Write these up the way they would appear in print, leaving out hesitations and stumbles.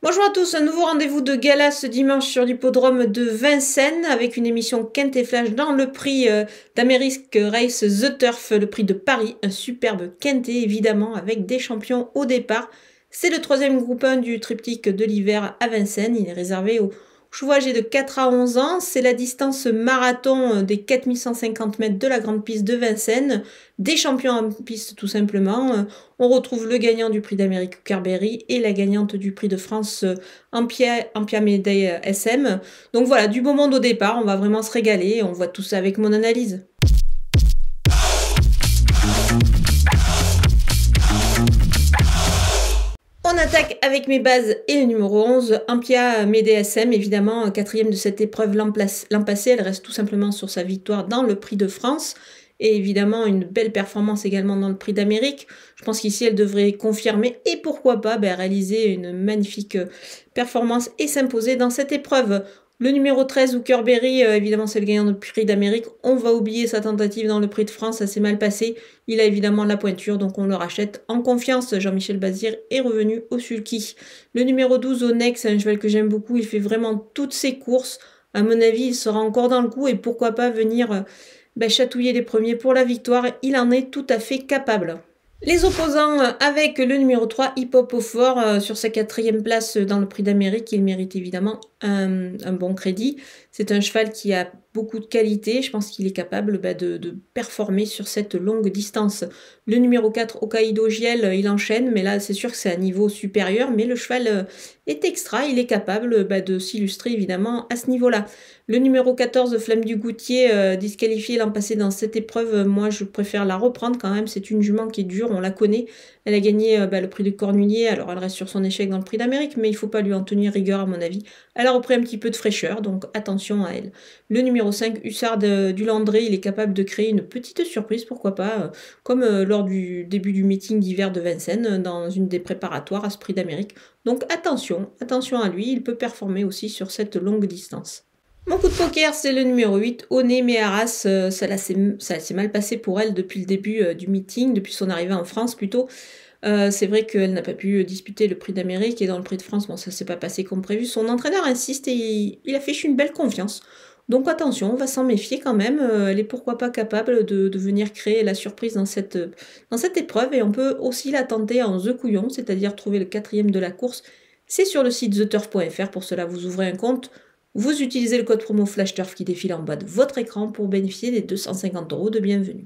Bonjour à tous, un nouveau rendez-vous de gala ce dimanche sur l'hippodrome de Vincennes avec une émission Quintet Flash dans le prix d'Amérique Race The Turf, le prix de Paris, un superbe Quintet évidemment avec des champions au départ. C'est le troisième groupe 1 du triptyque de l'hiver à Vincennes, il est réservé aux chevaux âgés de 4 à 11 ans, c'est la distance marathon des 4150 mètres de la grande piste de Vincennes, des champions en piste tout simplement. On retrouve le gagnant du prix d'Amérique Carberry et la gagnante du prix de France Ampia Médaille SM. Donc voilà, du beau monde au départ, on va vraiment se régaler, on voit tout ça avec mon analyse. On attaque avec mes bases et le numéro 11, Ampia SM, évidemment, quatrième de cette épreuve l'an passé. Elle reste tout simplement sur sa victoire dans le prix de France. Et évidemment, une belle performance également dans le prix d'Amérique. Je pense qu'ici, elle devrait confirmer et pourquoi pas réaliser une magnifique performance et s'imposer dans cette épreuve. Le numéro 13, Hookerberry, évidemment, c'est le gagnant du prix d'Amérique. On va oublier sa tentative dans le prix de France, ça s'est mal passé. Il a évidemment la pointure, donc on le rachète en confiance. Jean-Michel Bazir est revenu au sulky. Le numéro 12, Onex, c'est un cheval que j'aime beaucoup. Il fait vraiment toutes ses courses. À mon avis, il sera encore dans le coup et pourquoi pas venir chatouiller les premiers pour la victoire. Il en est tout à fait capable. Les opposants avec le numéro 3, Hip Hop au Fort, sur sa quatrième place dans le prix d'Amérique, il mérite évidemment un bon crédit. C'est un cheval qui a beaucoup de qualité, je pense qu'il est capable de performer sur cette longue distance. Le numéro 4, Hokkaido Giel, il enchaîne, mais là c'est sûr que c'est un niveau supérieur, mais le cheval est extra, il est capable de s'illustrer évidemment à ce niveau-là. Le numéro 14, Flamme du Goutier, disqualifié l'an passé dans cette épreuve, moi je préfère la reprendre quand même, c'est une jument qui est dure, on la connaît, elle a gagné le prix de Cornulier, alors elle reste sur son échec dans le prix d'Amérique, mais il ne faut pas lui en tenir rigueur à mon avis. Elle a repris un petit peu de fraîcheur, donc attention à elle. Le numéro 5, Hussard du Landré, il est capable de créer une petite surprise, pourquoi pas, comme lors du début du meeting d'hiver de Vincennes, dans une des préparatoires à ce prix d'Amérique. Donc attention à lui, il peut performer aussi sur cette longue distance. Mon coup de poker, c'est le numéro 8, Oné Meharas. Ça s'est mal passé pour elle depuis le début du meeting, depuis son arrivée en France plutôt. C'est vrai qu'elle n'a pas pu disputer le prix d'Amérique et dans le prix de France, bon, ça s'est pas passé comme prévu. Son entraîneur insiste et il affiche une belle confiance. Donc attention, on va s'en méfier quand même. Elle est pourquoi pas capable de venir créer la surprise dans cette épreuve et on peut aussi la tenter en The Couillon, c'est-à-dire trouver le quatrième de la course. C'est sur le site theturf.fr, pour cela vous ouvrez un compte. Vous utilisez le code promo FlashTurf qui défile en bas de votre écran pour bénéficier des 250 € de bienvenue.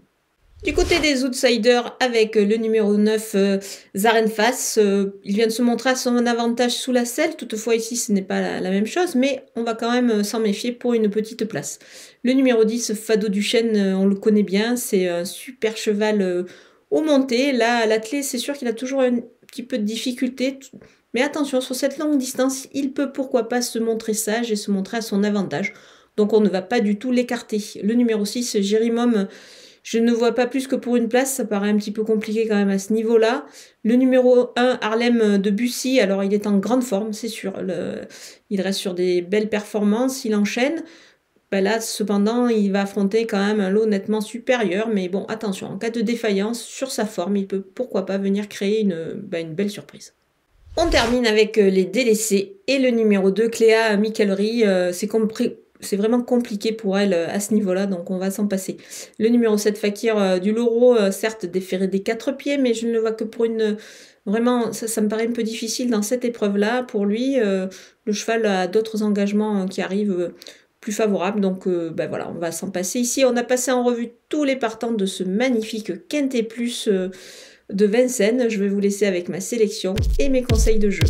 Du côté des outsiders, avec le numéro 9, Zarenfass, il vient de se montrer à son avantage sous la selle. Toutefois, ici, ce n'est pas la même chose, mais on va quand même s'en méfier pour une petite place. Le numéro 10, Fado Duchesne, on le connaît bien, c'est un super cheval au monté. Là, à la clé, c'est sûr qu'il a toujours un petit peu de difficulté. Mais attention, sur cette longue distance, il peut pourquoi pas se montrer sage et se montrer à son avantage. Donc on ne va pas du tout l'écarter. Le numéro 6, Jérimum, je ne vois pas plus que pour une place, ça paraît un petit peu compliqué quand même à ce niveau-là. Le numéro 1, Harlem de Bussy, alors il est en grande forme, c'est sûr. Il reste sur des belles performances, il enchaîne. Là, cependant, il va affronter quand même un lot nettement supérieur. Mais bon, attention, en cas de défaillance, sur sa forme, il peut pourquoi pas venir créer une belle surprise. On termine avec les délaissés et le numéro 2, Cléa Michelry. C'est vraiment compliqué pour elle à ce niveau-là, donc on va s'en passer. Le numéro 7, Fakir du Loro, certes déféré des 4 pieds, mais je ne le vois que pour une... Vraiment, ça me paraît un peu difficile dans cette épreuve-là. Pour lui, le cheval a d'autres engagements qui arrivent plus favorables, donc voilà, on va s'en passer. Ici, on a passé en revue tous les partants de ce magnifique Quintet Plus de Vincennes. Je vais vous laisser avec ma sélection et mes conseils de jeu.